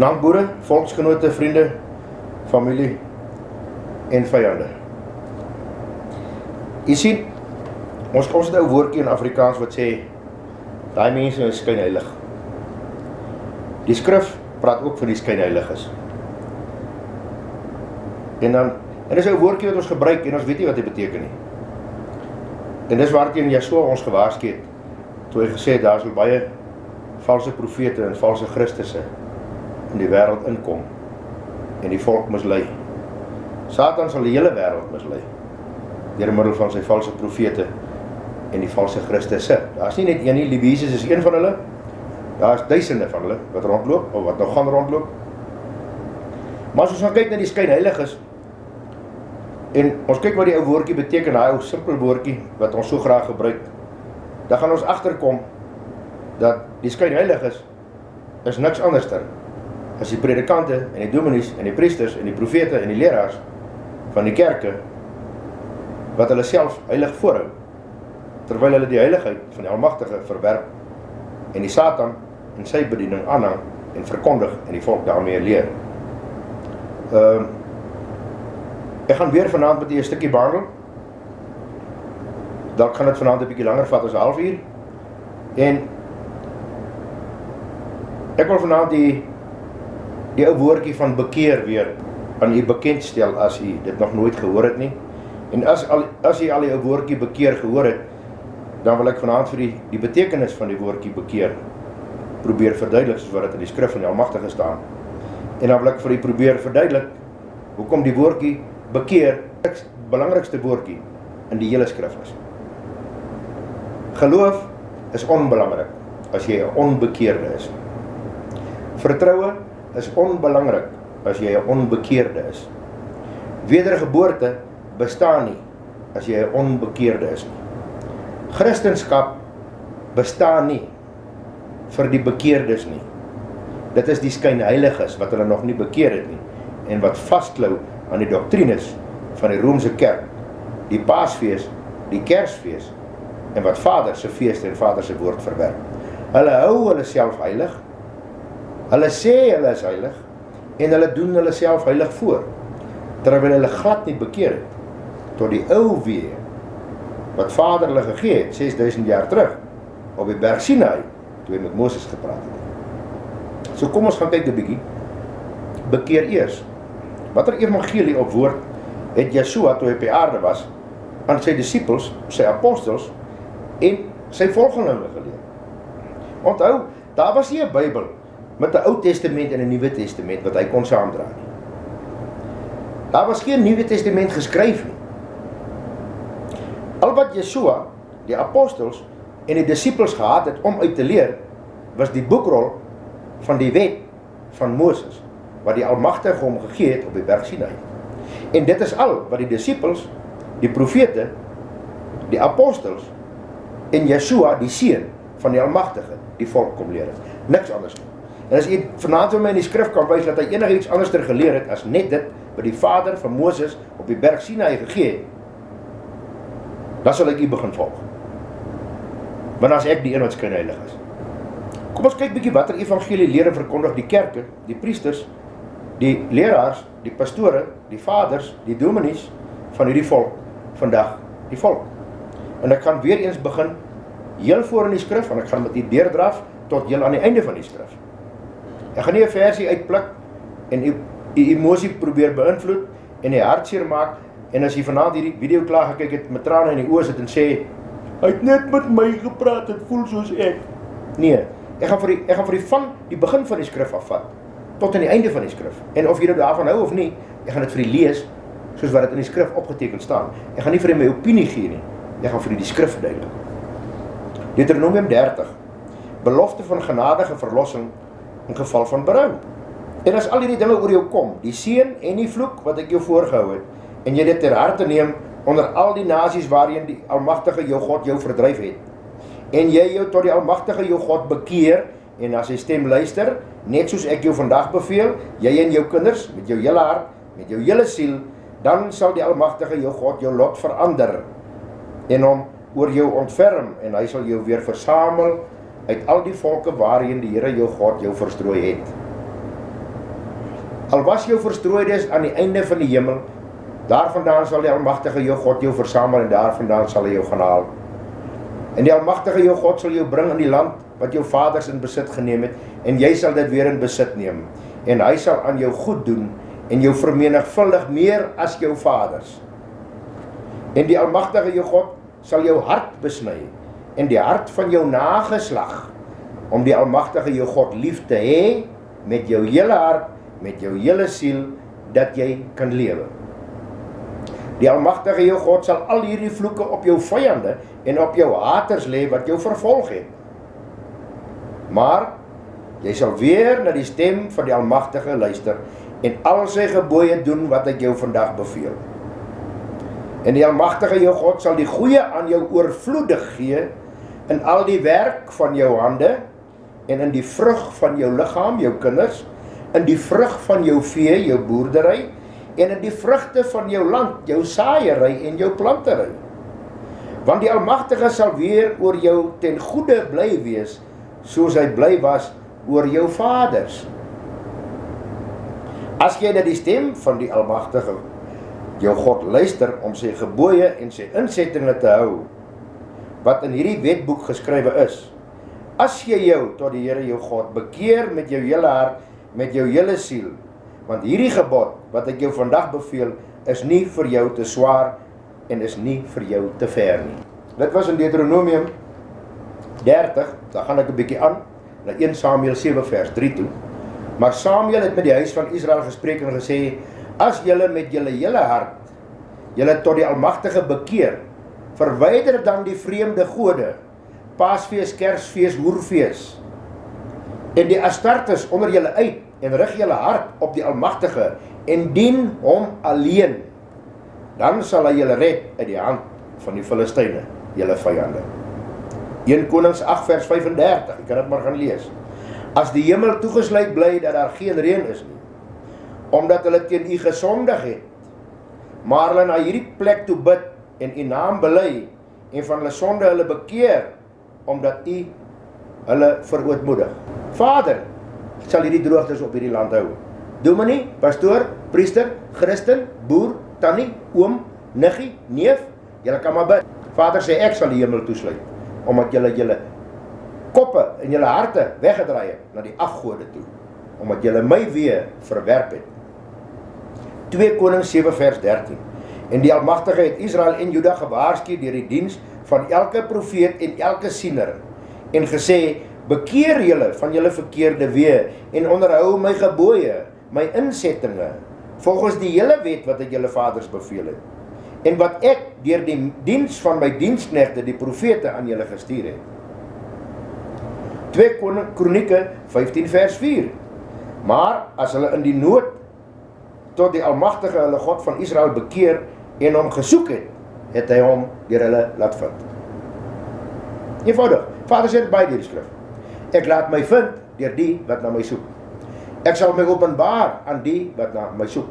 Nankboere, volksgenote, vriende, familie en vyande. Jy sien, ons het 'n woordjie in Afrikaans wat sê, daai mense is skynheilig. Die skrif praat ook van die skynheiliges. En dis 'n woordjie wat ons gebruik en ons weet nie wat dit beteken nie. En dis waarteen Yeshua ons gewaarsku het, toe hy gesê het, daar sal baie valse profete en valse Christusse in die wêreld inkom en die volk mislei. Satan sal die hele wêreld mislei deur middel van sy valse profete en die valse Christusse. Daar's nie net een nie, Jesus is een van hulle. Daar's duisende van hulle wat rondloop of wat nog gaan rondloop. Maar as ons gaan kyk na die skynheiliges en ons kyk wat die ou woordjie beteken, daai ou simpel woordjie wat ons so graag gebruik, dan gaan ons agterkom dat die skynheiliges is niks anderster as die predikante en die dominees en die priesters en die profete en die leraars van die kerke wat hulle self heilig voorhou, terwyl hulle die heiligheid van die Almagtige verwerp en die Satan en sy bediening aanhang en verkondig en die volk daarmee leer. Ek gaan weer vanaand met 'n stukkie behandel. Dalk gaan dit vanaand 'n bietjie langer vat as 'n halfuur. En ek wil vanaand die ou woordjie van bekeer weer aan u bekendstel as u dit nog nooit gehoor het nie. En as u al die ou woordjie bekeer gehoor het, dan wil ek vanaand vir die betekenis van die woordjie bekeer probeer verduidelik soos wat dit in die skrif van die Almagtige staan. En dan wil ek vir u probeer verduidelik hoekom die woordjie bekeer die belangrikste woordjie in die hele skrif is. Geloof is onbelangrik as jy 'n onbekeerde is. Vertroue is onbelangrik as jy 'n onbekeerde is. Wedergeboorte bestaan nie as jy 'n onbekeerde is nie. Christendom bestaan nie vir die bekeerdes nie. Dit is die skynheiliges wat hulle nog nie bekeer het nie en wat vasklou aan die doktrines van die Romeinse kerk, die Paasfees, die Kersfees en wat Vader se feeste en Vader se woord verwerp. Hulle hou hulle self heilig. Hulle sê hulle is heilig en hulle doen hulle self heilig voor, terwyl hulle glad nie bekeer het tot die ou weë wat Vader hulle gegee het 6000 jaar terug op die berg Sinai toe hy met Moses gepraat het. So kom ons gaan kyk 'n bietjie. Bekeer eers. Watter evangelie of woord het Yeshua toe hy op die aarde was aan sy disippels, sy apostels en sy volgelinge geleer? Onthou, daar was nie 'n Bybel met 'n Ou Testament en 'n Nuwe Testament wat hy kon saamdra nie. Daar was geen Nuwe Testament geskryf nie. Al wat Yeshua, die apostels en die disippels gehad het om uit te leer, was die boekrol van die wet van Moses, wat die Almagtige hom gegee het op die berg Sinai. En dit is al wat die disippels, die profete, die apostels en Yeshua, die seun van die Almagtige, die volk kom leer het. Niks anders nie. En as jy vanaand vir my in die skrif kan wys dat hy enigiets anders geleer het as net dit wat die Vader van Moses op die berg Sinai gegee het, dan sal ek u begin volg. Want as ek die een wat skynheilig is. Kom ons kyk bietjie watter evangelie leer en verkondig die kerke, die priesters, die leraars, die pastore, die vaders, die dominees van hierdie volk vandag, die volk. En ek gaan weer eens begin heel voor in die skrif en ek gaan met u deurdraf tot heel aan die einde van die skrif. Ek gaan nie 'n versie uitpluk en u emosie probeer beïnvloed en die hartseer maak en as jy vanaand hierdie video klaar gekyk het met trane in die oë sit en sê hy het net met my gepraat, het voel soos ek. Nee, ek gaan van die begin van die skrif afvat tot aan die einde van die skrif. En of jy nou daarvan hou of nie, ek gaan dit vir u lees soos wat dit in die skrif opgeteken staan. Ek gaan nie vir u my opinie gee nie. Ek gaan vir u die skrif verduidelik. Deuteronomium 30. Belofte van genadige verlossing in geval van berou. En as al hierdie dinge oor jou kom, die seën en die vloek wat ek jou voorgehou het, en jy dit ter harte neem onder al die nasies waarin die Almagtige jou God jou verdryf het, en jy jou tot die Almagtige jou God bekeer, en na sy stem luister, net soos ek jou vandag beveel, jy en jou kinders, met jou hele hart, met jou hele siel, dan sal die Almagtige jou God jou lot verander, en hom oor jou ontferm, en hy sal jou weer versamel, uit al die volke waarin die Here jou God jou verstrooi het. Al was jou verstrooides aan die einde van die hemel, daarvandaan sal die Almagtige jou God jou versamel en daarvandaan sal hy jou gaan haal. En die Almagtige jou God sal jou bring in die land wat jou vaders in besit geneem het, en jy sal dit weer in besit neem. En hy sal aan jou goed doen en jou vermenigvuldig meer as jou vaders. En die Almagtige jou God sal jou hart besny en die hart van jou nageslag, om die Almagtige jou God lief te hê met jou hele hart, met jou hele siel, dat jy kan lewe. Die Almagtige jou God sal al hierdie vloeke op jou vyande en op jou haters lê wat jou vervolg het. Maar jy sal weer na die stem van die Almagtige luister en al sy gebooie doen wat ek jou vandag beveel. En die Almagtige jou God sal die goeie aan jou oorvloedig gee in al die werk van jou hande en in die vrug van jou liggaam, jou kinders, in die vrug van jou vee, jou boerdery, en in die vrugte van jou land, jou saaiery en jou plantery. Want die Almagtige sal weer oor jou ten goeie bly wees, soos hy bly was oor jou vaders. As jy na die stem van die Almagtige jou God luister om sy gebooie en sy insettinge te hou, wat in hierdie wetboek geskrywe is, as jy jou tot die Here jou God bekeer met jou hele hart, met jou hele siel, want hierdie gebod wat ek jou vandag beveel, is nie vir jou te swaar en is nie vir jou te ver nie. Dit was in Deuteronomium 30, daar gaan ek 'n bietjie aan, na 1 Samuel 7 vers 3 toe. Maar Samuel het met die huis van Israel gespreek en gesê, as julle met julle hele hart, julle tot die Almagtige bekeer, verwyder dan die vreemde gode, Paasfees, Kersfees, Hoerfees, en die Astartes onder julle uit, en rig julle hart op die Almagtige, en dien hom alleen, dan sal hy julle red uit die hand van die Filistyne, julle vyande. 1 Konings 8 vers 35, ek kan dit maar gaan lees. As die hemel toegesluit bly dat daar geen reën is nie, omdat hulle teen u gesondig het, maar hulle na hierdie plek toe bid en u naam bely en van hulle sonde hulle bekeer, omdat u hulle verootmoedig. Vader, sal hierdie droogtes op hierdie land hou. Dominee, pastoor, priester, Christen, boer, tannie, oom, niggie, neef, julle kan maar bid. Vader sê, ek sal die hemel toesluit, omdat julle koppe en julle harte weggedraai het na die afgode toe, omdat julle my weer verwerp het. 2 Konings 7 vers 13. En die Almagtige het Israel en Juda gewaarsku deur die diens van elke profeet en elke siener, en gesê, bekeer julle van julle verkeerde weë, en onderhou my gebooie, my insettinge, volgens die hele wet wat ek julle vaders beveel het, en wat ek deur die diens van my diensknegte, die profete, aan julle gestuur het. 2 Kronieke 15 vers 4. Maar as hulle in die nood tot die Almagtige hulle God van Israel bekeer en hom gesoek het, het hy hom deur hulle laat vind. Eenvoudig, Vader sê dit by die skrif. Ek laat my vind deur die wat na my soek. Ek sal my openbaar aan die wat na my soek.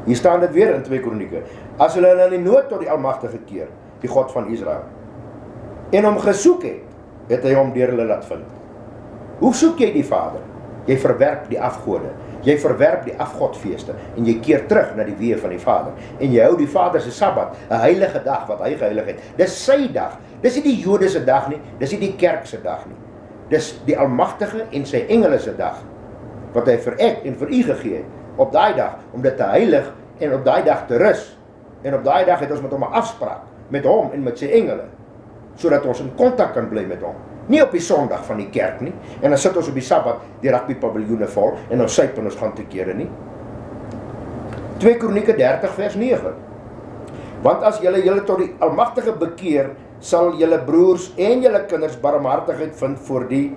Hier staan dit weer in 2 Kronieke. As hulle in die nood tot die Almagtige keer, die God van Israel, en hom gesoek het, het hy hom deur hulle laat vind. Hoe soek jy die Vader? Jy verwerp die afgode, jy verwerp die afgodfeeste, en jy keer terug na die weë van die Vader, en jy hou die Vader se Sabbat, 'n heilige dag wat hy geheilig het. Dis sy dag, dis nie die Jode se dag nie, dis nie die kerk se dag nie. Dis die Almagtige en sy engele se dag, wat hy vir ek en vir u gegee het, op daai dag, om dit te heilig, en op daai dag te rus, en op daai dag het ons met hom 'n afspraak, met hom en met sy engele, sodat ons in kontak kan bly met hom. Nie op die Sondag van die kerk nie, en dan sit ons op die Sabbat die rugbypaviljoene vol, en ons syp en ons gaan te kere nie. 2 Kronieke 30 vers 9. Want as julle tot die Almagtige bekeer, sal julle broers en julle kinders barmhartigheid vind voor die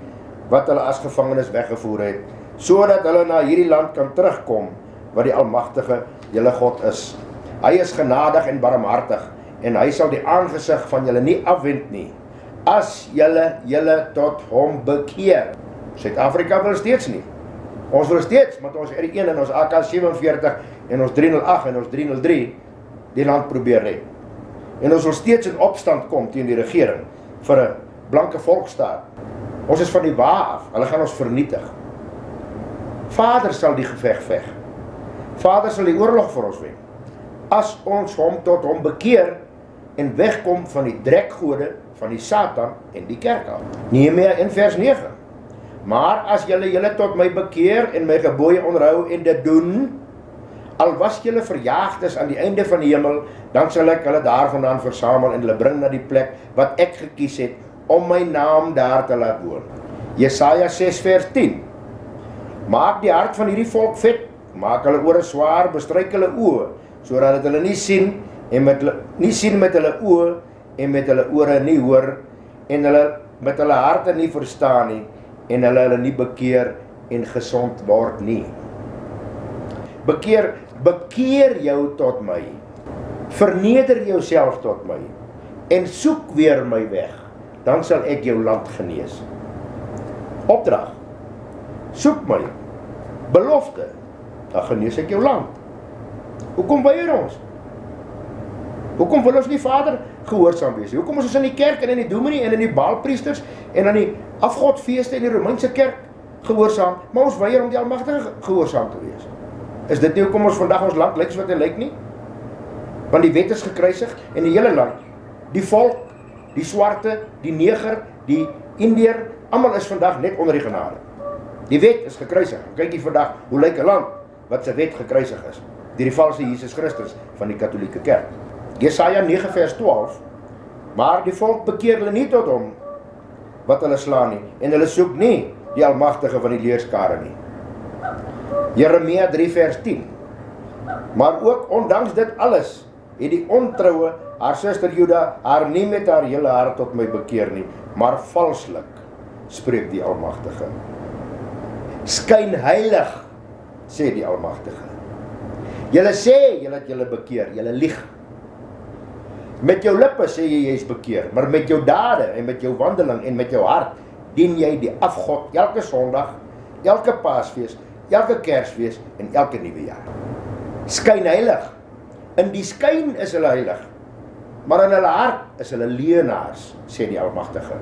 wat hulle as gevangenes weggevoer het, sodat hulle na hierdie land kan terugkom, wat die Almagtige julle God is. Hy is genadig en barmhartig, en hy sal die aangesig van julle nie afwend nie, as julle tot hom bekeer. Suid-Afrika wil steeds nie. Ons wil steeds, met ons R1 en ons AK-47 en ons 308 en ons 303, die land probeer red. En ons wil steeds in opstand kom teen die regering, vir 'n blanke volksstaat. Ons is van die wa af, hulle gaan ons vernietig. Vader sal die geveg veg. Vader sal die oorlog vir ons wen. As ons hom tot hom bekeer en wegkom van die drekgode van die Satan en die kerk af. Nehemia 1 vers 9. Maar as julle tot my bekeer en my gebooie onderhou en dit doen, al was julle verjaagdes aan die einde van die hemel, dan sal ek hulle daarvandaan versamel en hulle bring na die plek wat ek gekies het om my naam daar te laat woon. Jesaja 6 vers 10. Maak die hart van hierdie volk vet, maak hulle ore swaar, bestryk hulle oë, sodat hulle nie sien met hulle oë en met hulle ore nie hoor en hulle met hulle harte nie verstaan nie en hulle nie bekeer en gesond word nie. Bekeer jou tot my, verneder jouself tot my en soek weer my weg, dan sal ek jou land genees. Opdrag, soek my, belofte, dan genees ek jou land. Hoekom weier ons? Hoekom wil ons nie Vader gehoorsaam wees? Hoekom is ons in die kerk en in die dominee en in die baalpriesters en in die afgodfeeste in die Romeinse kerk gehoorsaam, maar ons weier om die Almagtige gehoorsaam te wees? Is dit nie hoekom ons vandag ons land lyk soos wat hy lyk nie? Want die wet is gekruisig en die hele land, die volk, die swarte, die neger, die Indiër, almal is vandag net onder die genade. Die wet is gekruisig. Kyk hier vandag, hoe lyk 'n land wat sy wet gekruisig is? Deur die valse Jesus Christus van die Katolieke Kerk. Jesaja 9 vers 12. Maar die volk bekeer hulle nie tot hom wat hulle slaan nie, en hulle soek nie die Almagtige van die leerskare nie. Jeremia 3 vers 10. Maar ook ondanks dit alles, het die ontroue, haar suster Juda, haar nie met haar hele hart tot my bekeer nie, maar valslik, spreek die Almagtige. Skynheilig, sê die Almagtige. Julle sê, julle het julle bekeer, julle lieg. Met jou lippe sê jy is bekeer, maar met jou dade en met jou wandeling en met jou hart, dien jy die afgod elke Sondag, elke Paasfees, elke Kersfees en elke nuwe jaar. Skynheilig. In die skyn is hulle heilig, maar in hulle hart is hulle leenaars, sê die Almagtige.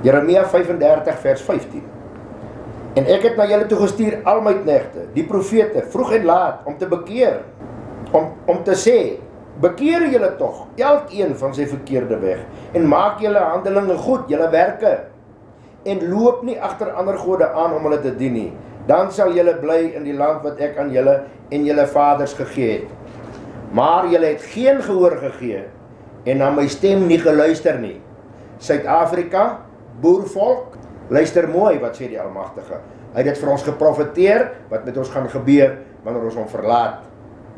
Jeremia 35 vers 15. En ek het na julle toe gestuur al my knegte, die profete, vroeg en laat, om te bekeer, om te sê, bekeer julle tog, elkeen van sy verkeerde weg, en maak julle handelinge goed, julle werke, en loop nie agter ander gode aan om hulle te dien nie, dan sal julle bly in die land wat ek aan julle en julle vaders gegee het. Maar julle het geen gehoor gegee, en na my stem nie geluister nie. Suid-Afrika, boervolk, luister mooi, wat sê die Almagtige. Hy het dit vir ons geprofeteer, wat met ons gaan gebeur, wanneer ons hom verlaat,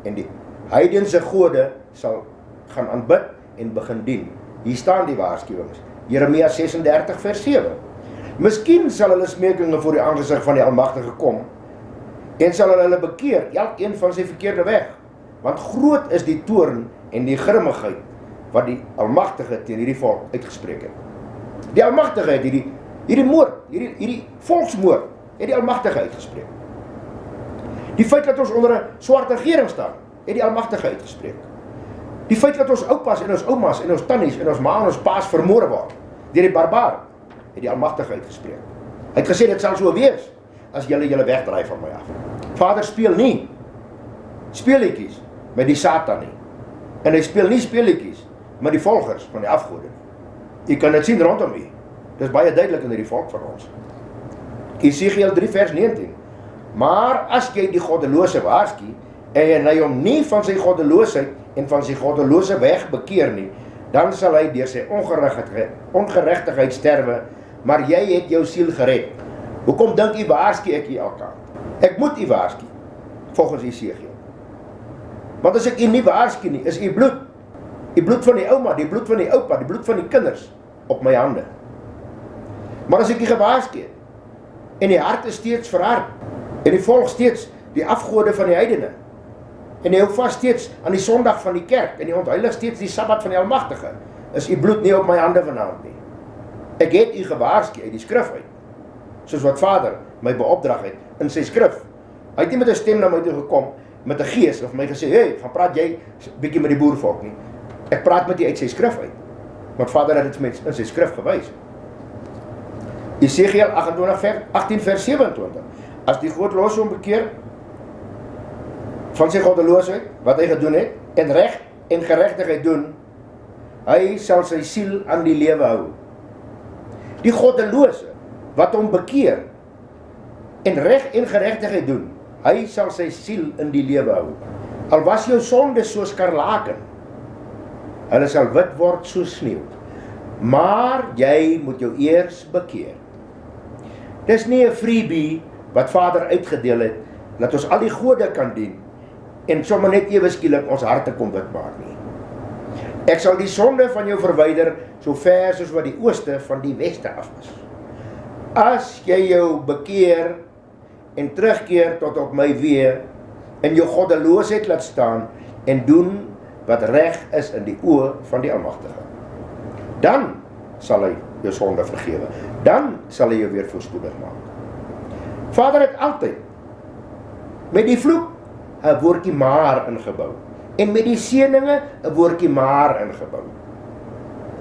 en die heidense gode sal gaan aanbid en begin dien. Hier staan die waarskuwings. Jeremia 36 vers 7. Miskien sal hulle smekinge voor die aangesig van die Almagtige kom, en sal hulle bekeer, elkeen van sy verkeerde weg. Want groot is die toorn en die grimmigheid, wat die Almagtige teen hierdie volk uitgespreek het. Die Almagtige het hierdie moord, hierdie volksmoord, het die Almagtige uitgespreek. Die feit dat ons onder 'n swart regering staan, het die Almagtige uitgespreek. Die feit dat ons oupas en ons oumas en ons tannies en ons ma en ons paas vermoor word deur die barbaar, het die Almagtige uitgespreek. Hy het gesê dit sal so wees as julle wegdraai van my af. Vader speel nie speletjies met die Satan nie. En hy speel nie speletjies met die volgers van die afgode nie. U kan dit sien rondom u. Dit is baie duidelik in hierdie volk van ons. Esegiel 3 vers 19. Maar as jy die goddelose waarsku en hy hom nie van sy goddeloosheid en van sy goddelose weg bekeer nie, dan sal hy deur sy ongeregtigheid sterwe, maar jy het jou siel gered. Hoekom dink u waarsku ek u elkaar? Ek moet u waarsku, volgens Esegiel. Want as ek u nie waarsku nie, is u bloed van die ouma, die bloed van die oupa, die bloed van die kinders op my hande. Maar as ek u gewaarsku het, en die hart is steeds verhard, en die volg steeds die afgode van die heidene, en hy hou vas steeds aan die Sondag van die kerk, en hy ontheilig steeds die Sabbat van die Almagtige, is u bloed nie op my hande vanaand nie. Ek het u gewaarsku uit die skrif uit, soos wat Vader my beopdrag het in sy skrif. Hy het nie met 'n stem na my toe gekom, met 'n gees, of my gesê, hey, gaan praat jy bietjie met die boervolk nie. Ek praat met u uit sy skrif uit, want Vader het dit in sy skrif gewys. Esegiel 18 vers 27. As die God los hom bekeer van sy goddeloosheid, wat hy gedoen het, en reg en geregtigheid doen, hy sal sy siel aan die lewe hou. Die goddelose, wat hom bekeer, en reg en geregtigheid doen, hy sal sy siel in die lewe hou. Al was jou sonde soos skarlaken, hulle sal wit word soos sneeu. Maar jy moet jou eers bekeer. Dis nie 'n freebie wat Vader uitgedeel het, dat ons al die gode kan dien, en sommer net ewe skielik ons harte kom wit maak nie. Ek sal die sonde van jou verwyder, so ver soos wat die ooste van die weste af is. As jy jou bekeer, en terugkeer tot op my weë, en jou goddeloosheid laat staan, en doen wat reg is in die oë van die Almagtige. Dan sal hy jou sonde vergewe. Dan sal hy jou weer voorspoedig maak. Vader het altyd met die vloek 'n woordjie maar ingebou, en met die seëninge 'n woordjie maar ingebou.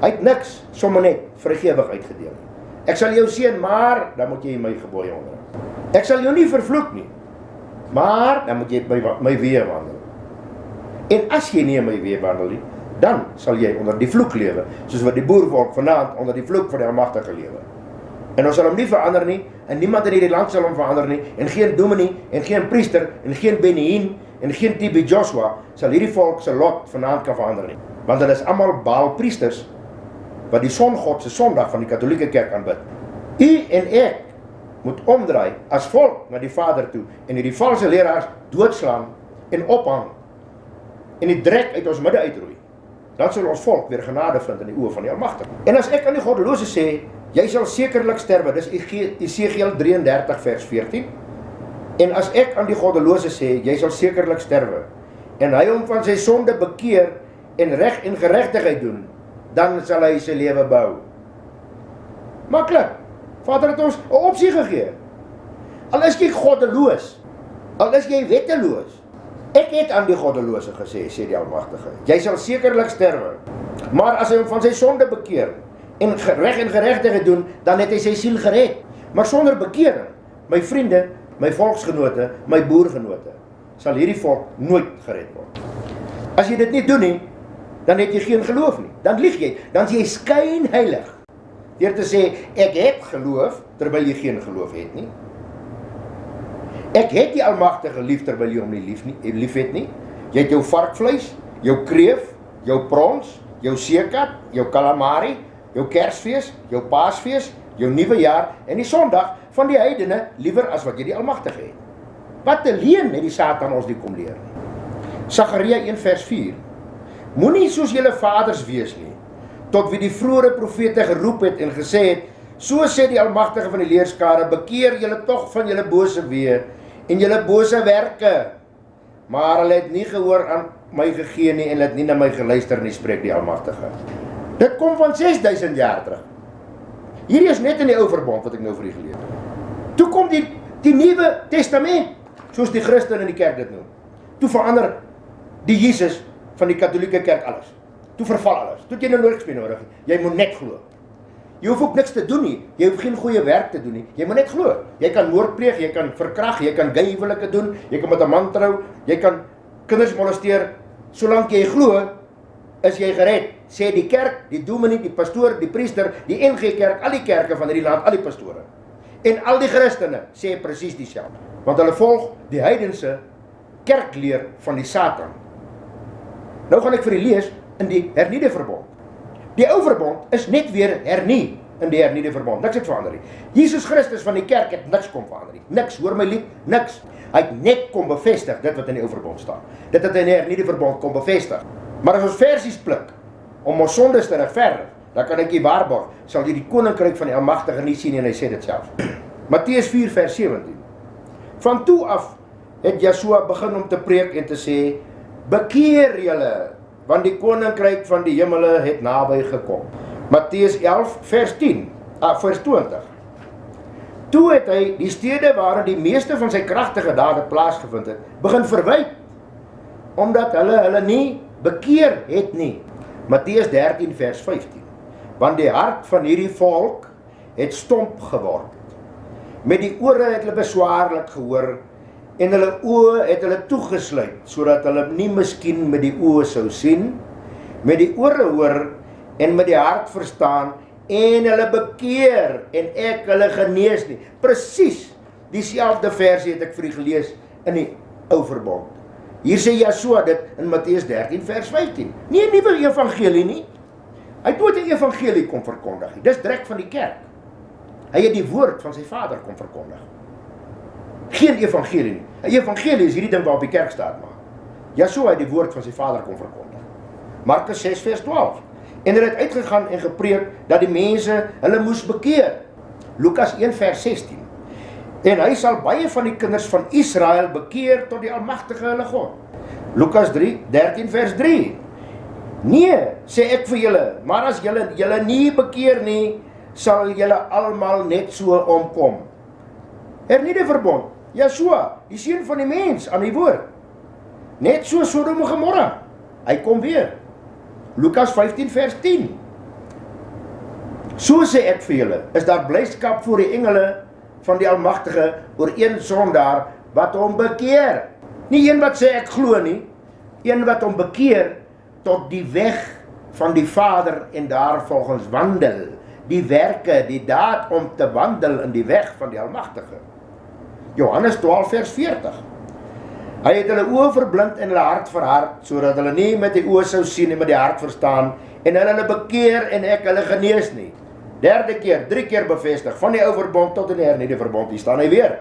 Hy het niks sommer net vrygewig uitgedeel. Ek sal jou seën, maar dan moet jy my gebooie onderhou. Ek sal jou nie vervloek nie, maar dan moet jy my weë wandel. En as jy nie in my weë wandel nie, dan sal jy onder die vloek lewe, soos wat die boervolk vanaand onder die vloek van die Almagtige lewe. En ons sal hom nie verander nie, en niemand in hierdie land sal hom verander nie, en geen dominee, en geen priester, en geen Beniheen, en geen TB Joshua, sal hierdie volk se lot vanaand kan verander nie. Want hulle is almal Baal priesters, wat die songod se Sondag van die Katolieke Kerk aanbid. U en ek moet omdraai as volk na die Vader toe, en hierdie valse leraars doodslaan, en ophang, en die drek uit ons midde uitroei. Dan sal ons volk weer genade vind in die oë van die Almagtige. En as ek aan die goddelose sê, jy sal sekerlik sterwe, dis Esegiel 33 vers 14, en as ek aan die goddelose sê, jy sal sekerlik sterwe, en hy hom van sy sonde bekeer, en reg en geregtigheid doen, dan sal hy sy lewe bou. Maklik, Vader het ons 'n opsie gegee. Al is jy goddeloos, al is jy wetteloos, ek het aan die goddelose gesê, sê die Almagtige, jy sal sekerlik sterwe, maar as hy hom van sy sonde bekeer, en reg en geregtigheid doen, dan het hy sy siel gered. Maar sonder bekering, my vriende, my volksgenote, my boergenote, sal hierdie volk nooit gered word. As jy dit nie doen nie, dan het jy geen geloof nie. Dan lieg jy, dan is jy skynheilig. Deur te sê, ek het geloof, terwyl jy geen geloof het nie. Ek het die Almagtige lief, terwyl jy hom nie lief het nie. Jy het jou varkvleis, jou kreef, jou prons, jou seekat, jou calamari, jou Kersfees, jou Paasfees, jou nuwe jaar en die Sondag van die heidene liewer as wat jy die Almagtige het. Wat 'n leuen het die Satan ons die kom leer. Sagaria 1 vers 4. Moenie soos julle vaders wees nie, tot wie die vroeëre profete geroep het en gesê het, so sê die Almagtige van die leerskare, bekeer julle tog van julle bose weë en julle bose werke. Maar hulle het nie gehoor aan my gegee nie en hulle het nie na my geluister nie, spreek die Almagtige. Dit kom van 6000 jaar terug. Hierdie is net in die Ou Verbond wat ek nou vir u gelees het. Toe kom die Nuwe Testament, soos die Christen in die kerk dit noem. Toe verander die Jesus van die Katolieke Kerk alles. Toe verval alles. Toe het jy nou niks meer nodig. Jy moet net glo. Jy hoef ook niks te doen nie. Jy hoef geen goeie werk te doen nie. Jy moet net glo. Jy kan moord pleeg, jy kan verkrag, jy kan gay huwelike doen, jy kan met 'n man trou, jy kan kinders molesteer. Solank jy glo, is jy gered. Sê die kerk, die dominee, die pastoor, die priester, die NG Kerk, al die kerke van hierdie land, al die pastore. En al die Christene sê presies dieselfde. Want hulle volg die heidense kerkleer van die Satan. Nou gaan ek vir u lees in die hernieude verbond. Die Ou Verbond is net weer hernie in die hernieude verbond. Niks het verander nie. Jesus Christus van die kerk het niks kom verander nie. Niks, hoor my lief, niks. Hy het net kom bevestig dit wat in die Ou Verbond staan. Dit het in die hernieude verbond kom bevestig. Maar as ons versies pluk om ons sondes te regverdig, dan kan ek u waarborg, sal jy die koninkryk van die Almagtige nie sien, en hy sê dit self. Matteus 4 vers 17. Van toe af het Yeshua begin om te preek en te sê, bekeer julle, want die koninkryk van die hemele het naby gekom. Matteus 11 vers 20. Toe het hy die stede waarin die meeste van sy kragtige dade plaasgevind het, begin verwyd, omdat hulle nie bekeer het nie. Matteus 13 vers 15. Want die hart van hierdie volk het stomp geword. Met die ore het hulle beswaarlik gehoor, en hulle oë het hulle toegesluit, sodat hulle nie miskien met die oë sou sien, met die ore hoor, en met die hart verstaan, en hulle bekeer, en ek hulle genees nie. Presies dieselfde versie het ek vir u gelees in die ou verbond. Hier sê Yeshua dit in Matteus 13 vers 15. Nie 'n nuwe evangelie nie. Hy het nooit 'n evangelie kom verkondig nie. Dis direk van die kerk. Hy het die woord van sy Vader kom verkondig. Geen evangelie nie. 'n Evangelie is hierdie ding waarop die kerk staat maak. Yeshua het die woord van sy Vader kom verkondig. Markus 6 vers 12. En hulle het uitgegaan en gepreek dat die mense hulle moes bekeer. Lukas 1 vers 16. En hy sal baie van die kinders van Israel bekeer tot die almagtige hulle God. Lukas 13 vers 3. Nee, sê ek vir julle, maar as julle nie bekeer nie, sal julle almal net so omkom. Hernieude verbond, Yeshua, die seun van die mens aan die woord. Net so Sodom en Gomorra. Hy kom weer. Lukas 15 vers 10. So sê ek vir julle, is daar blydskap voor die engele van die Almagtige oor een sondaar wat hom bekeer. Nie een wat sê ek glo nie, een wat hom bekeer tot die weg van die Vader en daarvolgens wandel. Die werke, die daad om te wandel in die weg van die Almagtige. Johannes 12 vers 40. Hy het hulle oë verblind en hulle hart verhard, sodat hulle nie met die oë sou sien en met die hart verstaan, en hulle bekeer en ek hulle genees nie. Derde keer, 3 keer bevestig, van die ou verbond tot in die hernieude verbond, hier staan hy weer.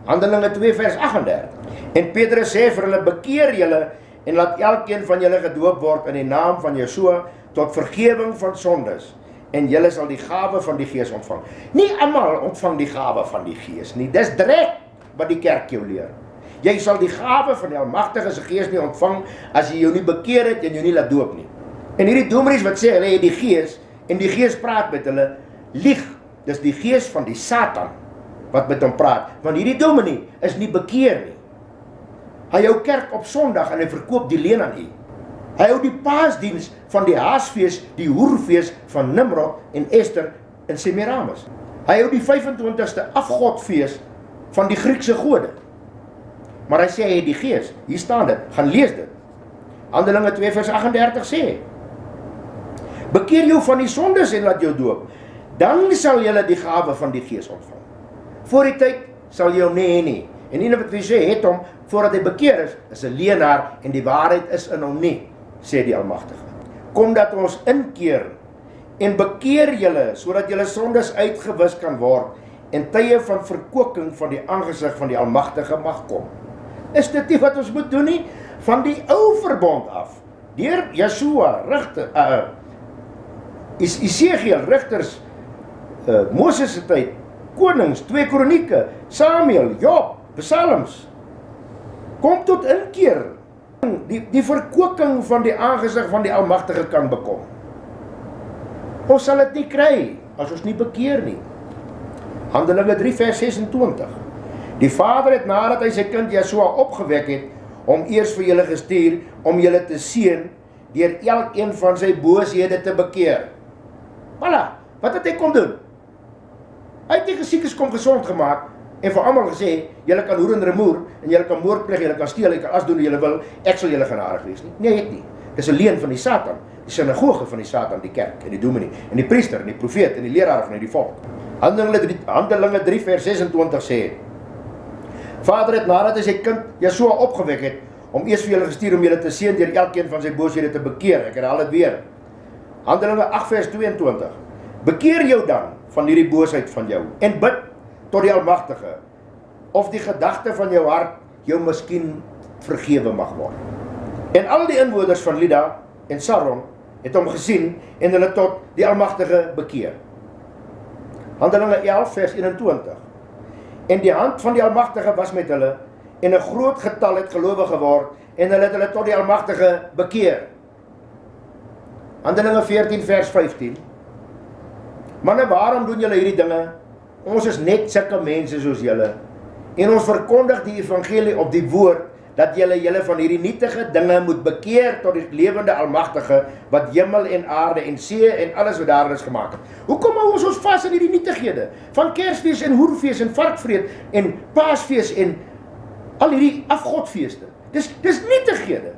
Handelinge 2 vers 38. En Petrus sê vir hulle, bekeer julle en laat elkeen van julle gedoop word in die naam van Yeshua tot vergewing van sondes, en julle sal die gawe van die Gees ontvang. Nie almal ontvang die gawe van die Gees nie, dis direk wat die kerk jou leer. Jy sal die gawe van die Almagtige se Gees nie ontvang as jy jou nie bekeer het en jou nie laat doop nie. En hierdie dominees wat sê hulle het die Gees en die Gees praat met hulle, lieg. Dis die gees van die Satan wat met hom praat, want hierdie dominee is nie bekeer nie. Hy hou kerk op Sondag en hy verkoop die leen aan u. Hy hou die paasdiens van die haasfees, die hoerfees van Nimrod en Esther in Semiramis. Hy hou die 25ste afgodfees van die Griekse gode. Maar hy sê hy het die Gees. Hier staan dit, gaan lees dit. Handelinge 2 vers 38 sê, bekeer jou van die sondes en laat jou doop, dan sal julle die gawe van die Gees ontvang. Voor die tyd sal jy hom nie hê nie. En iemand wat sê het hom voordat hy bekeer is 'n leenaar en die waarheid is in hom nie, sê die Almagtige. Kom dat ons inkeer en bekeer julle sodat julle sondes uitgewis kan word en tye van verkoeking van die aangesig van die Almagtige mag kom. Is dit nie wat ons moet doen nie? Van die ou verbond af, deur Yeshua, Esegiel, rigters, Moses se tyd, konings, 2 kronieke, Samuel, Job, Psalms. Kom tot inkeer. Die verkoeking van die aangesig van die Almagtige kan bekom. Ons sal dit nie kry as ons nie bekeer nie. Handelinge 3 vers 26. Die Vader het nadat hy sy kind Yeshua opgewek het, hom eers vir julle gestuur om julle te seën deur elkeen van sy booshede te bekeer. Voilà, wat het hy kom doen? Hy het die gesiekes kom gesond gemaak en vir almal gesê, julle kan hoer en remoer en julle kan moord pleeg, julle kan steel, julle kan as doen wat julle wil, ek sal julle genadig wees nie. Nee, het nie. Dis 'n leuen van die Satan, die sinagoge van die Satan, die kerk en die dominee en die priester en die profeet en die leraar van die volk. Handelinge 3 vers 26 sê, Vader het nadat hy sy kind Yeshua opgewek het, om eers vir julle gestuur om julle te seën deur elkeen van sy booshede te bekeer. Ek herhaal dit weer. Handelinge 8 vers 22. Bekeer jou dan van hierdie boosheid van jou en bid tot die Almagtige, of die gedagte van jou hart jou miskien vergewe mag word. En al die inwoners van Lida en Saron het hom gesien en hulle tot die Almagtige bekeer. Handelinge 11 vers 21. En die hand van die Almagtige was met hulle, en 'n groot getal het gelowig geword, en hulle het hulle tot die Almagtige bekeer. Handelinge 14 vers 15. Manne, waarom doen julle hierdie dinge? Ons is net sulke mense soos julle, en ons verkondig die evangelie op die woord dat julle van hierdie nietige dinge moet bekeer tot die lewende Almagtige, wat hemel en aarde en see en alles wat daarin is gemaak het. Hoekom hou ons vas in hierdie nietighede? Van Kersfees en Hoerfees en Varkvreet en Paasfees en al hierdie afgodfeeste. Dis nietighede.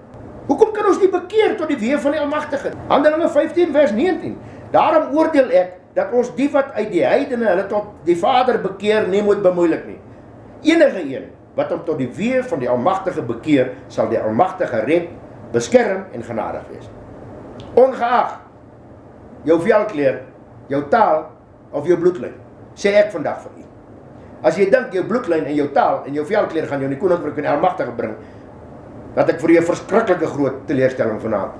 Hoekom kan ons nie bekeer tot die weë van die Almagtige? Handelinge 15 vers 19. Daarom oordeel ek dat ons die wat uit die heidene hulle tot die Vader bekeer nie moet bemoeilik nie. Enige een wat hom tot die weë van die Almagtige bekeer, sal die Almagtige red, beskerm en genadig wees. Ongeag jou velkleur, jou taal of jou bloedlyn, sê ek vandag vir u. As jy dink jou bloedlyn en jou taal en jou velkleur gaan jou in die koninkryk van die Almagtige bring, dat ek vir u 'n verskriklike groot teleurstelling vanaand.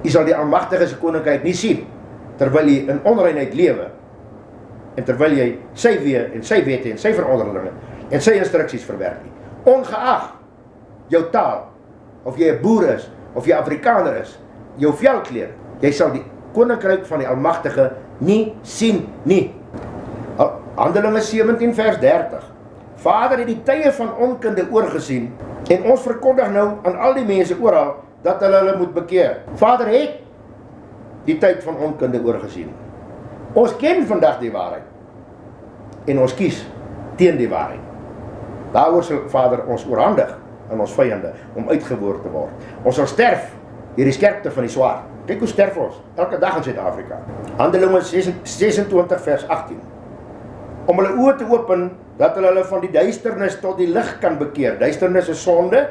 U sal die Almagtige se koninkryk nie sien terwyl jy in onreinheid lewe en terwyl jy sy weë en sy wette en sy verordeninge en sy instruksies verwerk nie. Ongeag jou taal, of jy 'n boer is, of jy Afrikaner is, jou velkleur, jy sal die koninkryk van die Almagtige nie sien nie. Handelinge 17 vers 30. Vader het die tye van onkunde oorgesien en ons verkondig nou aan al die mense oral dat hulle moet bekeer. Vader het die tyd van onkunde oorgesien. Ons ken vandag die waarheid en ons kies teen die waarheid. Daaroor sal Vader ons oorhandig aan ons vyande om uitgewoor te word. Ons sal sterf deur die skerpte van die swaard. Kyk hoe sterf ons elke dag in Suid-Afrika. Handelinge 26 vers 18. Om hulle oë te open dat hulle van die duisternis tot die lig kan bekeer. Duisternis is sonde,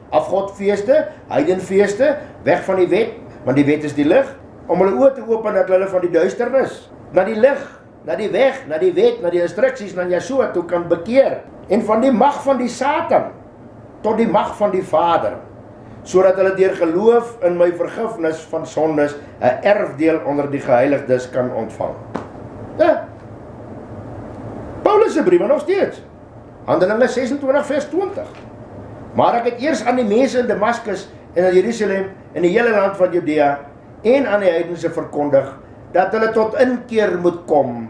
afgodfeeste, heidenfeeste, weg van die wet, want die wet is die lig. Om hulle oë te open dat hulle van die duisternis na die lig, na die weg, na die wet, na die instruksies, na Yeshua toe kan bekeer. En van die mag van die Satan tot die mag van die Vader, sodat hulle deur geloof in my vergifnis van sondes 'n erfdeel onder die geheiligdes kan ontvang. Ja. Paulus se briewe nog steeds. Handelinge 26 vers 20. Maar ek het eers aan die mense in Damaskus en in Jerusalem en die hele land van Judea en aan die heidense verkondig dat hulle tot inkeer moet kom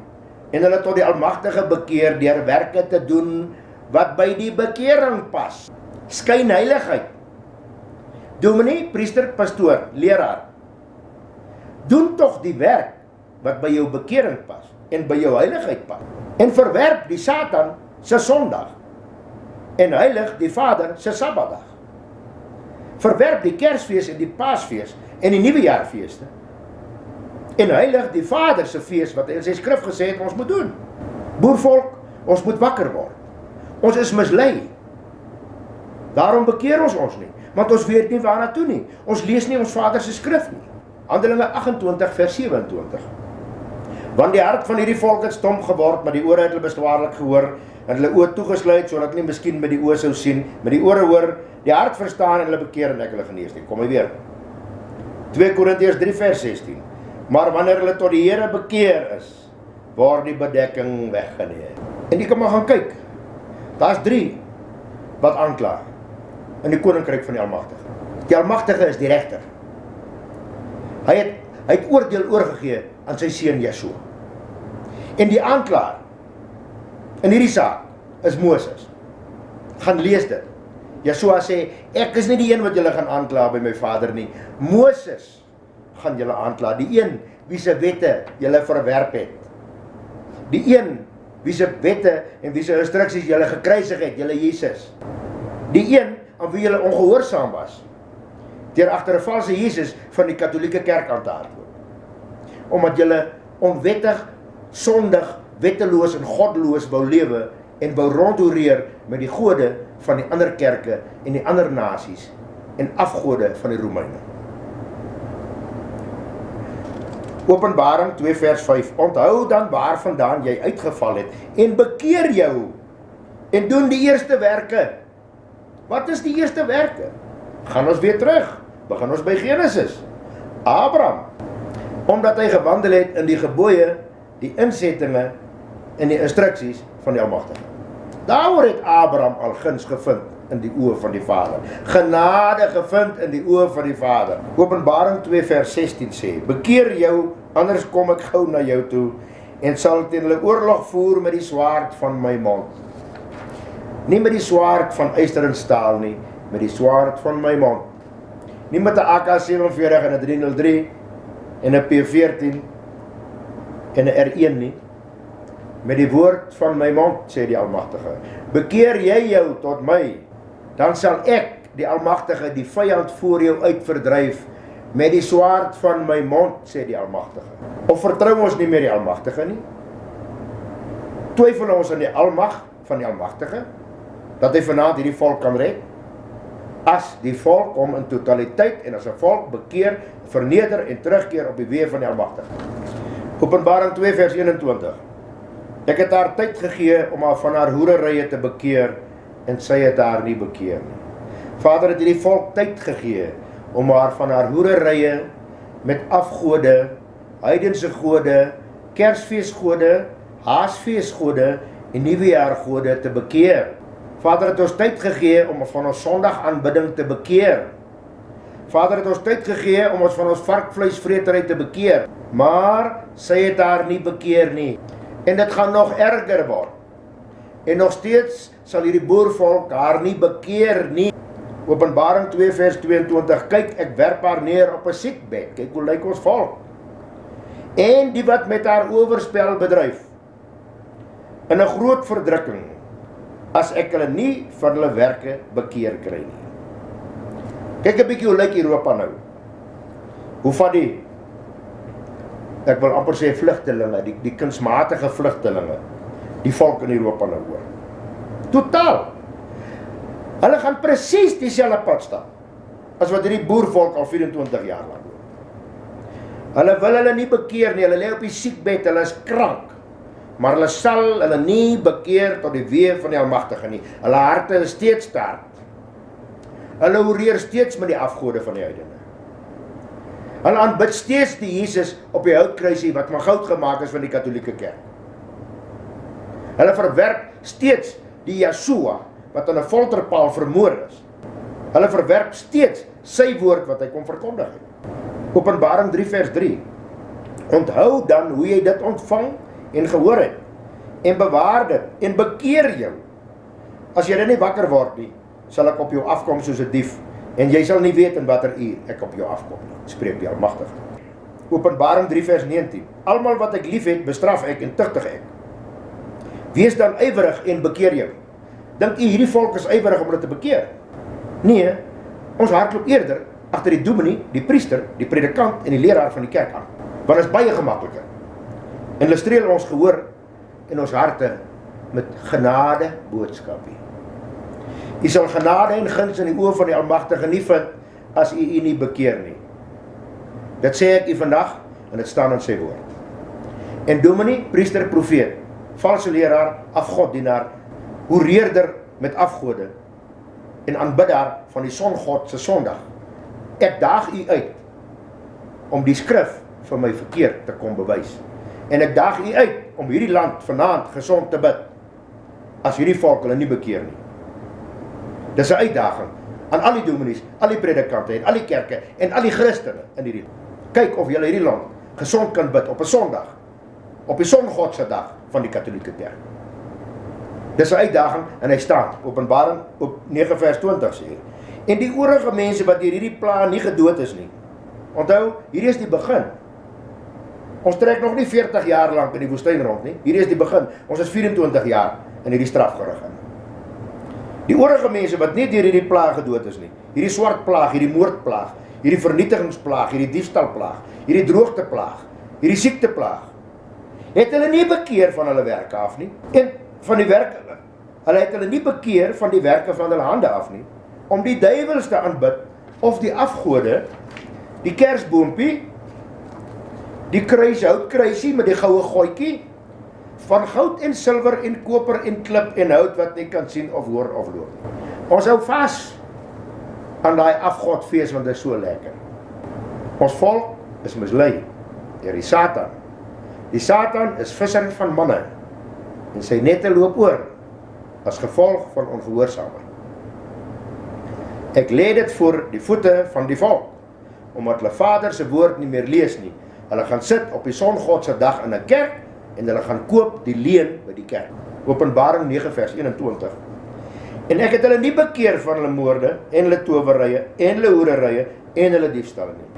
en hulle tot die Almagtige bekeer deur werke te doen wat by die bekering pas. Skynheiligheid. Dominee, priester, pastoor, leraar. Doen tog die werk wat by jou bekering pas en by jou heiligheid pas. En verwerp die Satan se Sondag en heilig die Vader se Sabbatdag. Verwerp die Kersfees en die Paasfees en die Nuwejaarfeeste en heilig die Vader se fees wat hy in sy skrif gesê het ons moet doen. Boervolk, ons moet wakker word. Ons is mislei. Daarom bekeer ons nie, want ons weet nie waarna toe nie. Ons lees nie ons Vader se skrif nie. Handelinge 28 vers 27. Want die hart van hierdie volk het stom geword, maar die ore het hulle beswaarlik gehoor, en hulle oë toegesluit, sodat hulle nie miskien met die oë sou sien, met die ore hoor, die hart verstaan en hulle bekeer en ek hulle genees nie. Kom hy weer. 2 Korintiërs 3 vers 16. Maar wanneer hulle tot die Here bekeer is, word die bedekking weggeneem. En jy kan maar gaan kyk. Daar's 3 wat aankla in die koninkryk van die Almagtige. Die Almagtige is die regter. Hy het oordeel oorgegee aan sy seun Yeshua. En die aanklaer in hierdie saak is Moses. Gaan lees dit. Yeshua sê, ek is nie die een wat julle gaan aankla by my Vader nie. Moses gaan julle aankla, die een wie se wette julle verwerp het. Die een wie se wette en wie se instruksies julle gekruisig het, julle Jesus. Die een aan wie julle ongehoorsaam was, deur agter 'n valse Jesus van die Katolieke Kerk aan te hardloop. Omdat julle onwettig, sondig, wetteloos en goddeloos wou lewe en wou rondhoereer met die gode van die ander kerke en die ander nasies en afgode van die Romeine. Openbaring 2 vers 5. Onthou dan waar vandaan jy uitgeval het en bekeer jou en doen die eerste werke. Wat is die eerste werke? Gaan ons weer terug. Begin ons by Genesis. Abraham, omdat hy gewandel het in die gebooie, die insettinge en die instruksies van die Almagtige. Daaroor het Abraham al guns gevind in die oë van die Vader. Genade gevind in die oë van die Vader. Openbaring 2 vers 16 sê, bekeer jou, anders kom ek gou na jou toe en sal teen hulle oorlog voer met die swaard van my mond. Nie met die swaard van yster en staal nie, met die swaard van my mond. Nie met 'n AK-47 en 'n 303 en 'n P14 en 'n R1 nie. Met die woord van my mond, sê die Almagtige. Bekeer jy jou tot my, dan sal ek, die Almagtige, die vyand voor jou uitverdryf met die swaard van my mond, sê die Almagtige. Of vertrou ons nie meer die Almagtige nie? Twyfel ons aan die almag van die Almagtige, dat hy vanaand hierdie volk kan red? As die volk hom in totaliteit en as 'n volk bekeer, verneder en terugkeer op die weë van die Almagtige. Openbaring 2 vers 21. Ek het haar tyd gegee om haar van haar hoererye te bekeer, en sy het haar nie bekeer nie. Vader het hierdie volk tyd gegee om haar van haar hoererye met afgode, heidense gode, Kersfeesgode, Haasfeesgode en Nuwejaargode te bekeer. Vader het ons tyd gegee om van ons Sondag aanbidding te bekeer. Vader het ons tyd gegee om ons van ons varkvleisvreetery te bekeer, maar sy het haar nie bekeer nie. En dit gaan nog erger word. En nog steeds sal hierdie boervolk haar nie bekeer nie. Openbaring 2 vers 22, kyk, ek werp haar neer op 'n siekbed. Kyk hoe lyk ons volk. En die wat met haar oorspel bedryf, in 'n groot verdrukking, as ek hulle nie van hulle werke bekeer kry nie. Kyk 'n bietjie hoe lyk Europa nou. Hoe van die, ek wil amper sê vlugtelinge, die kunsmatige vlugtelinge, die volk in Europa nou hoor. Totaal. Hulle gaan presies dieselfde pad stap as wat hierdie boervolk al 24 jaar lang loop. Hulle wil hulle nie bekeer nie, hulle lê op die siekbed, hulle is krank. Maar hulle sal hulle nie bekeer tot die weë van die Almagtige nie. Hulle harte is steeds sterk. Hulle hoereer steeds met die afgode van die heidene. Hulle aanbid steeds die Jesus op die houtkruisie wat van goud gemaak is van die Katolieke Kerk. Hulle verwerp steeds die Yeshua wat aan 'n folterpaal vermoor is. Hulle verwerp steeds sy woord wat hy kom verkondig het. Openbaring 3 vers 3. Onthou dan hoe jy dit ontvang en gehoor het, en bewaar dit, en bekeer jou. As jy dit nie wakker word nie, sal ek op jou afkom soos 'n dief, en jy sal nie weet in watter uur ek op jou afkom nie, spreek die Almagtige. Openbaring 3 vers 19. Almal wat ek lief het, bestraf ek en tugtig ek. Wees dan ywerig en bekeer jou. Dink u hierdie volk is ywerig om hulle te bekeer? Nee, ons hardloop eerder agter die dominee, die priester, die predikant en die leraar van die kerk aan. Want is baie gemakliker. En hulle streel ons gehoor en ons harte met genade boodskapie. U sal genade en guns in die oë van die Almagtige nie vind as u nie bekeer nie. Dit sê ek u vandag en dit staan in sy woord. En dominee, priester, profeet, valse leraar, afgoddienaar, hoereerder met afgode en aanbiddaar van die songod se Sondag. Ek daag u uit om die skrif vir my verkeerd te kom bewys. En ek daag u uit om hierdie land vanaand gesond te bid, as hierdie volk hulle nie bekeer nie. Dis 'n uitdaging aan al die dominees, al die predikante en al die kerke en al die Christene in hierdie land. Kyk of julle hierdie land gesond kan bid op 'n Sondag, op die songod se dag van die Katolieke Kerk. Dis 'n uitdaging en hy staan, Openbaring op 9 vers 20 sê. En die oorige mense wat deur hierdie pla nie gedood is nie. Onthou, hierdie is die begin. Ons trek nog nie 40 jaar lank in die woestyn rond nie. Hierdie is die begin. Ons is 24 jaar in hierdie strafgerig in. Die oorige mense wat nie deur hierdie plaag gedood is nie. Hierdie swart plaag, hierdie moordplaag, hierdie vernietigingsplaag, hierdie diefstalplaag, hierdie droogteplaag, hierdie siekteplaag. Het hulle nie bekeer van hulle werke af nie. En van die werke, hulle het hulle nie bekeer van die werke van hulle hande af nie. Om die duiwels te aanbid of die afgode, die kersboompie, die houtkruisie met die goue gooitjie, van goud en silwer en koper en klip en hout wat nie kan sien of hoor of loop. Ons hou vas aan daai afgodfees want dit is so lekker. Ons volk is mislei deur die Satan. Die Satan is visser van manne en sy nette loop oor as gevolg van ongehoorsaamheid. Ek lê dit voor die voete van die volk, omdat hulle Vader se woord nie meer lees nie. Hulle gaan sit op die songod se dag in 'n kerk en hulle gaan koop die leen by die kerk. Openbaring 9 vers 21. En ek het hulle nie bekeer van hulle moorde, en hulle towerrye, en hulle hoererye, en hulle diefstalle nie.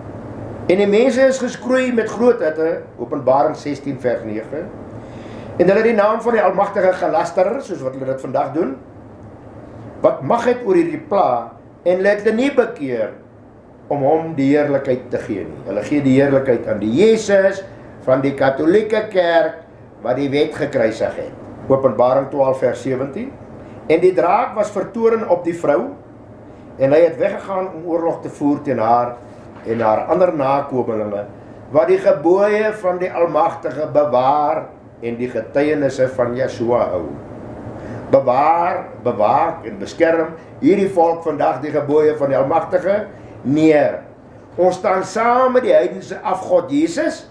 En die mense is geskroei met groot hitte, Openbaring 16 vers 9, en hulle het die naam van die Almagtige gelaster, soos wat hulle dit vandag doen, wat mag het oor hierdie pla, en hulle het hulle nie bekeer, om hom die heerlikheid te gee nie. Hulle gee die heerlikheid aan die Jesus, van die katholieke kerk, wat die wet gekruisig het. Openbaring 12 vers 17, en die draak was vertoren op die vrou, en hy het weggegaan om oorlog te voer teen haar, en haar ander nakomelinge, wat die gebooie van die Almagtige bewaar, en die getuienisse van Yeshua hou. Bewaak en beskerm hierdie volk vandag die gebooie van die Almagtige? Nee, ons staan saam met die heidense afgod Jesus,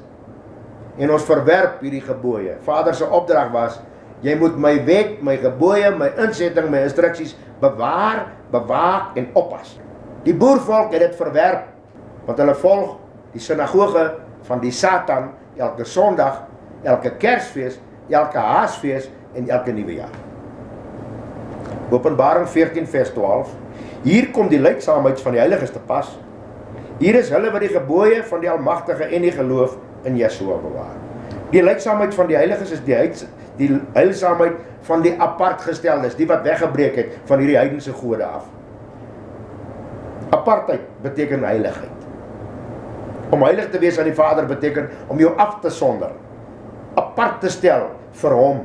en ons verwerp hierdie gebooie. Vader se opdrag was, jy moet my wet, my gebooie, my insetting, my instruksies bewaar, bewaak en oppas. Die boervolk het dit verwerp, want hulle volg die sinagoge van die Satan elke Sondag, elke Kersfees, elke Haasfees en elke nuwe jaar. Openbaring 14 vers 12, hier kom die leidsaamheid van die heiliges te pas. Hier is hulle wat die gebooie van die Almagtige en die geloof in Yeshua bewaar. Die leidsaamheid van die heiliges is die heilsaamheid van die apartgesteldes, die wat weggebreek het van hierdie heidense gode af. Apartheid beteken heiligheid. Om heilig te wees aan die Vader beteken om jou af te sonder, apart te stel vir hom,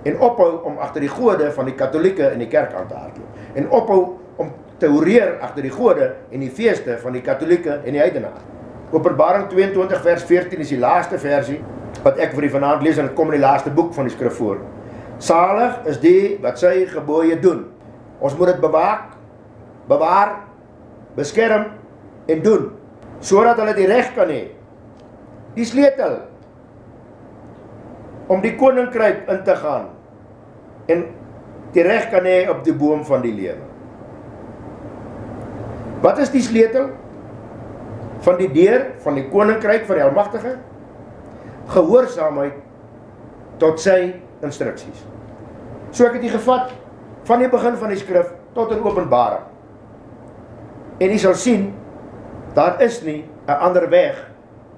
en ophou om agter die gode van die katholieke en die kerk aan te hardloop, en ophou om te horeer agter die gode en die feeste van die katholieke en die heidenaar. Openbaring 22 vers 14 is die laaste versie wat ek vir die vanaand lees, en het kom in die laaste boek van die skrif voor. Salig is die wat sy gebooie doen. Ons moet dit bewaar, beskerm en doen, sodat hulle die reg kan hê, die sleutel om die koninkryk in te gaan en die reg kan hê op die boom van die lewe. Wat is die sleutel van die deur van die koninkryk van die Almagtige? Gehoorsaamheid tot sy instruksies. So ek het die gevat van die begin van die skrif tot in Openbaring. En jy sal sien, daar is nie 'n ander weg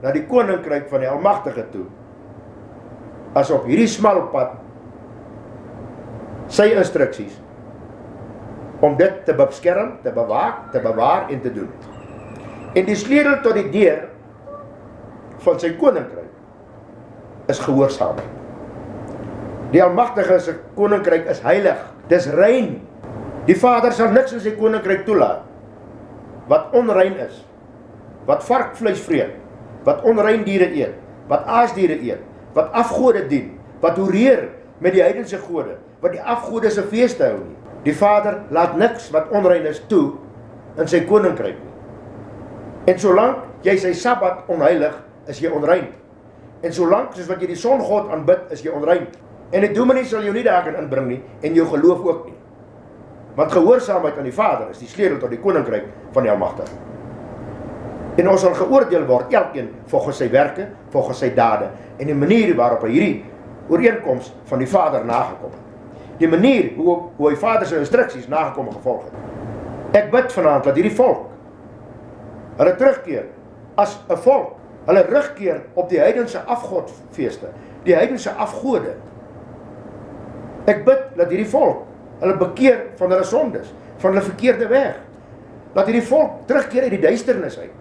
na die koninkryk van die Almagtige toe, as op hierdie smal pad, sy instruksies, om dit te beskerm, te bewaar en te doen. En die sleutel tot die deur van sy koninkryk is gehoorsaamheid. Die Almagtige se koninkryk is heilig, dis rein. Die Vader sal niks in sy koninkryk toelaat wat onrein is, wat varkvleis vreet, wat onrein diere eet, wat aasdiere eet, wat afgode dien, wat horeer met die heidense gode, wat die afgode se feeste hou nie. Die Vader laat niks wat onrein is toe in sy koninkryk nie. En solank jy sy Sabbat onheilig, is jy onrein. En solank soos wat jy die songod aanbid, is jy onrein. En die dominee sal jou nie daar kan inbring nie, en jou geloof ook nie. Want gehoorsaamheid aan die Vader is die sleutel tot die koninkryk van die Almagtige. En ons sal geoordeel word, elkeen volgens sy werke, volgens sy dade, en die manier waarop hy hierdie ooreenkoms van die Vader nagekom het. Die manier hoe hy Vader sy instruksies nagekom en gevolg het. Ek bid vanaand dat hierdie volk, hulle terugkeer as 'n volk, hulle rugkeer op die heidense afgodfeeste, die heidense afgode. Ek bid dat hierdie volk, hulle bekeer van hulle sondes, van hulle verkeerde weg. Dat hierdie volk terugkeer uit die duisternis uit.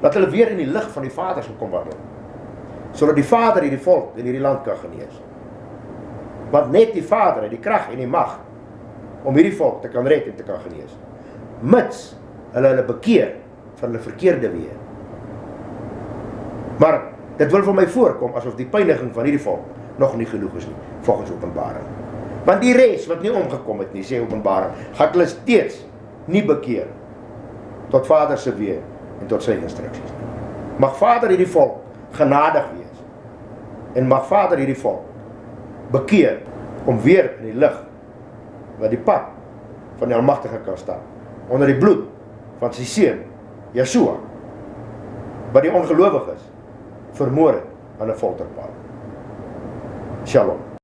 Dat hulle weer in die lig van die Vader sal kom wandel. Sodat die Vader hierdie volk en hierdie land kan genees. Want net die Vader het die krag en die mag om hierdie volk te kan red en te kan genees. Mits hulle bekeer van hulle verkeerde weë. Maar dit wil vir my voorkom asof die pyniging van hierdie volk nog nie genoeg is nie, volgens Openbaring. Want die res wat nie omgekom het nie, sê Openbaring, gaan hulle steeds nie bekeer tot Vader se weë en tot sy instruksies. Mag Vader hierdie volk genadig wees en mag Vader hierdie volk bekeer om weer in die lig wat die pad van die Almagtige kan staan, onder die bloed van sy seun Yeshua, wat die ongelowiges vermoor het aan 'n folterpaal. Shalom.